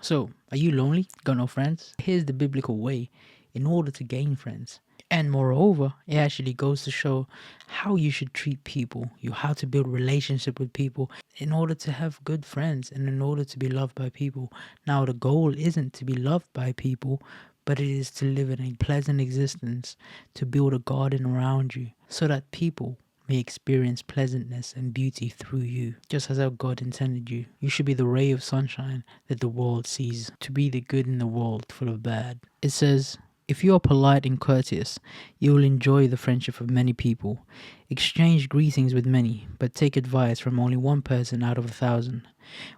So, are you lonely? Got no friends? Here's the biblical way in order to gain friends. And moreover, it actually goes to show how you should treat people, you how to build relationship with people in order to have good friends and in order to be loved by people. Now, the goal isn't to be loved by people, but it is to live in a pleasant existence, to build a garden around you so that people may experience pleasantness and beauty through you, just as how God intended you. You should be the ray of sunshine that the world sees, to be the good in the world full of bad. It says, if you are polite and courteous, you will enjoy the friendship of many people. Exchange greetings with many, but take advice from only one person out of 1,000.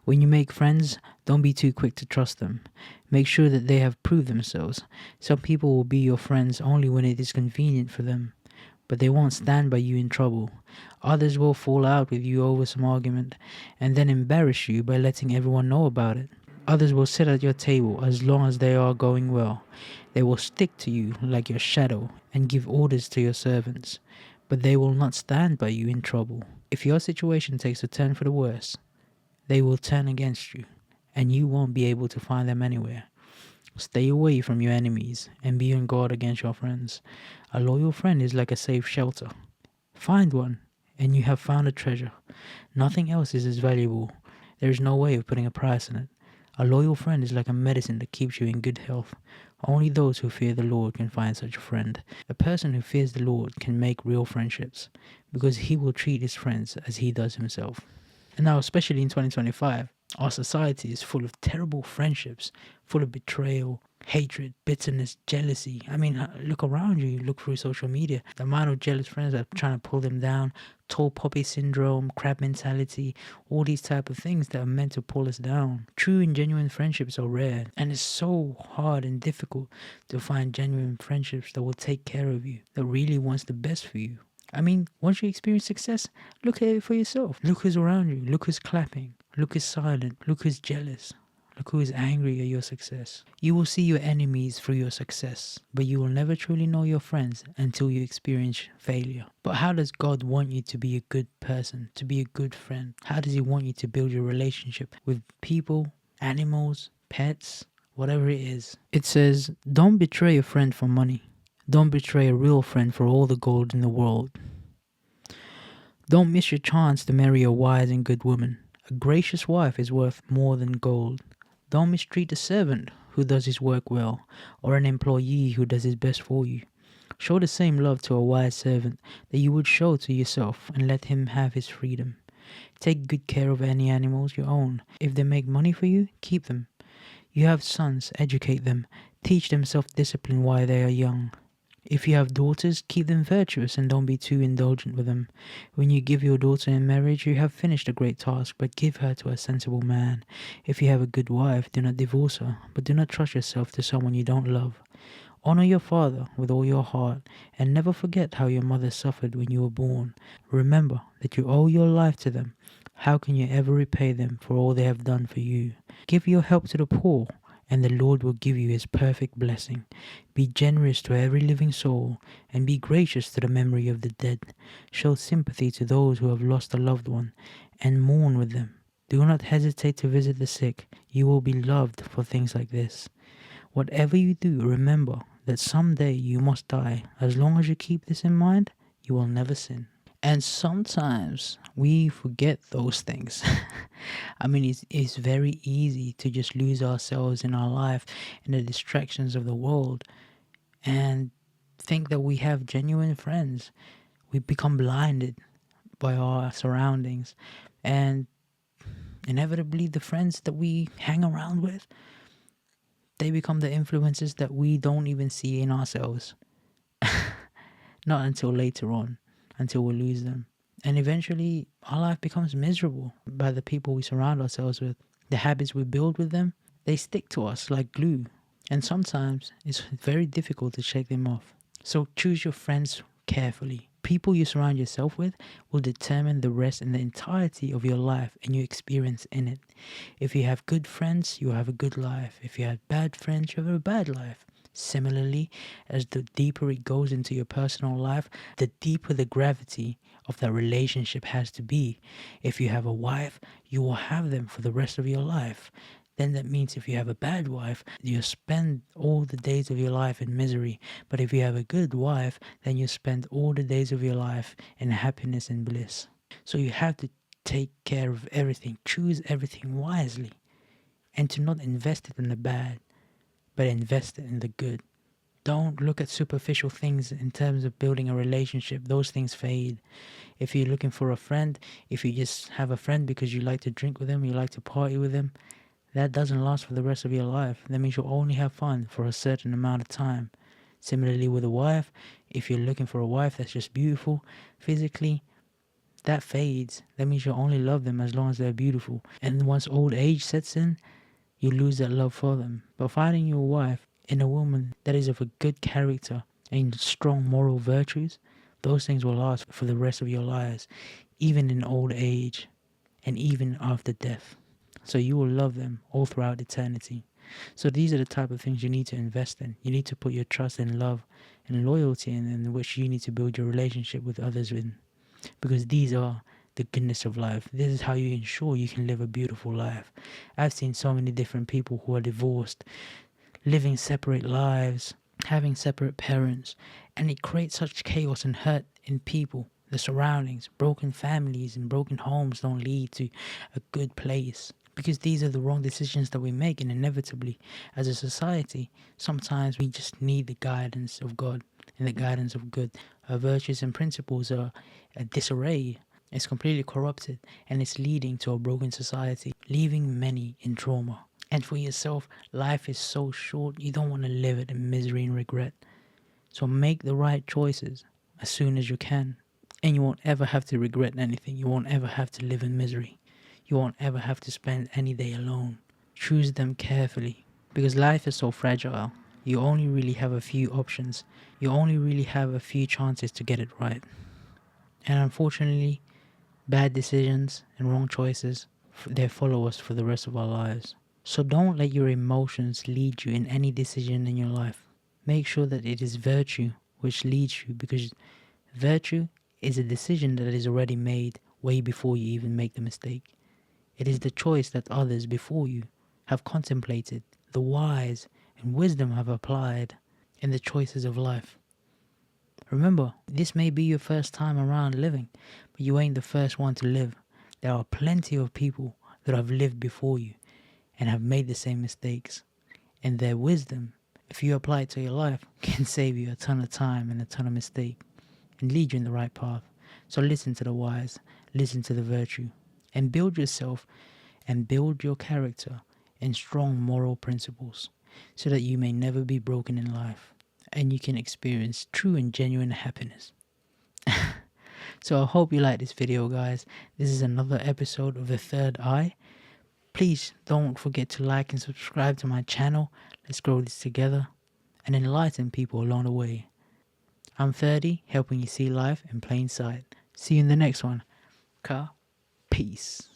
When you make friends, don't be too quick to trust them. Make sure that they have proved themselves. Some people will be your friends only when it is convenient for them, but they won't stand by you in trouble. Others will fall out with you over some argument and then embarrass you by letting everyone know about it. Others will sit at your table as long as they are going well. They will stick to you like your shadow and give orders to your servants, but they will not stand by you in trouble. If your situation takes a turn for the worse, they will turn against you, and you won't be able to find them anywhere. Stay away from your enemies and be on guard against your friends. A loyal friend is like a safe shelter. Find one, and you have found a treasure. Nothing else is as valuable. There is no way of putting a price on it. A loyal friend is like a medicine that keeps you in good health. Only those who fear the Lord can find such a friend. A person who fears the Lord can make real friendships, because he will treat his friends as he does himself. And now, especially in 2025, our society is full of terrible friendships, full of betrayal, hatred, bitterness, jealousy. I mean, look around you, look through social media. The amount of jealous friends that are trying to pull them down, tall poppy syndrome, crab mentality, all these type of things that are meant to pull us down. True and genuine friendships are rare, and it's so hard and difficult to find genuine friendships that will take care of you, that really wants the best for you. I mean, once you experience success, look at it for yourself. Look who's around you. Look who's clapping. Look who's silent. Look who's jealous. Look who is angry at your success. You will see your enemies through your success, but you will never truly know your friends until you experience failure. But how does God want you to be a good person, to be a good friend? How does He want you to build your relationship with people, animals, pets, whatever it is? It says, don't betray a friend for money. Don't betray a real friend for all the gold in the world. Don't miss your chance to marry a wise and good woman. A gracious wife is worth more than gold. Don't mistreat a servant who does his work well, or an employee who does his best for you. Show the same love to a wise servant that you would show to yourself, and let him have his freedom. Take good care of any animals you own. If they make money for you, keep them. You have sons, educate them. Teach them self-discipline while they are young. If you have daughters, keep them virtuous and don't be too indulgent with them. When you give your daughter in marriage, you have finished a great task, but give her to a sensible man. If you have a good wife, do not divorce her, but do not trust yourself to someone you don't love. Honor your father with all your heart, and never forget how your mother suffered when you were born. Remember that you owe your life to them. How can you ever repay them for all they have done for you? Give your help to the poor, and the Lord will give you His perfect blessing. Be generous to every living soul, and be gracious to the memory of the dead. Show sympathy to those who have lost a loved one, and mourn with them. Do not hesitate to visit the sick. You will be loved for things like this. Whatever you do, remember that someday you must die. As long as you keep this in mind, you will never sin. And sometimes we forget those things. I mean, it's very easy to just lose ourselves in our life in the distractions of the world and think that we have genuine friends. We become blinded by our surroundings, and inevitably the friends that we hang around with, they become the influences that we don't even see in ourselves. Not until later on, until we lose them. And eventually, our life becomes miserable by the people we surround ourselves with. The habits we build with them, they stick to us like glue. And sometimes it's very difficult to shake them off. So choose your friends carefully. People you surround yourself with will determine the rest and the entirety of your life and your experience in it. If you have good friends, you have a good life. If you have bad friends, you have a bad life. Similarly, as the deeper it goes into your personal life, the deeper the gravity of that relationship has to be. If you have a wife, you will have them for the rest of your life. then that means if you have a bad wife, you spend all the days of your life in misery. But if you have a good wife, then you spend all the days of your life in happiness and bliss. So you have to take care of everything, choose everything wisely, and to not invest it in the bad, but invest it in the good. Don't look at superficial things in terms of building a relationship. Those things fade. If you're looking for a friend, if you just have a friend because you like to drink with them, you like to party with them, that doesn't last for the rest of your life. That means you'll only have fun for a certain amount of time. Similarly with a wife, if you're looking for a wife that's just beautiful physically, that fades. That means you'll only love them as long as they're beautiful. And once old age sets in, you lose that love for them. But finding your wife in a woman that is of a good character and strong moral virtues, those things will last for the rest of your lives, even in old age and even after death. So you will love them all throughout eternity. So these are the type of things you need to invest in. You need to put your trust in love and loyalty in which you need to build your relationship with others in. Because these are the goodness of life. This is how you ensure you can live a beautiful life. I've seen so many different people who are divorced, living separate lives, having separate parents, and it creates such chaos and hurt in people. The surroundings, broken families and broken homes don't lead to a good place, because these are the wrong decisions that we make, and inevitably as a society sometimes we just need the guidance of God and the guidance of good. Our virtues and principles are a disarray. It's completely corrupted, and it's leading to a broken society, leaving many in trauma. And for yourself, life is so short, you don't want to live it in misery and regret. So make the right choices as soon as you can. And you won't ever have to regret anything. You won't ever have to live in misery. You won't ever have to spend any day alone. Choose them carefully, because life is so fragile. You only really have a few options. You only really have a few chances to get it right. And unfortunately, bad decisions and wrong choices, they follow us for the rest of our lives. So don't let your emotions lead you in any decision in your life. Make sure that it is virtue which leads you, because virtue is a decision that is already made way before you even make the mistake. It is the choice that others before you have contemplated, the wise and wisdom have applied in the choices of life. Remember, this may be your first time around living, but you ain't the first one to live. There are plenty of people that have lived before you and have made the same mistakes. And their wisdom, if you apply it to your life, can save you a ton of time and a ton of mistake and lead you in the right path. So listen to the wise, listen to the virtue, and build yourself and build your character in strong moral principles, so that you may never be broken in life and you can experience true and genuine happiness. So I hope you like this video, guys. This is another episode of The Third Eye. Please don't forget to like and subscribe to my channel. Let's grow this together and enlighten people along the way. I'm Thirdy, helping you see life in plain sight. See you in the next one. Peace.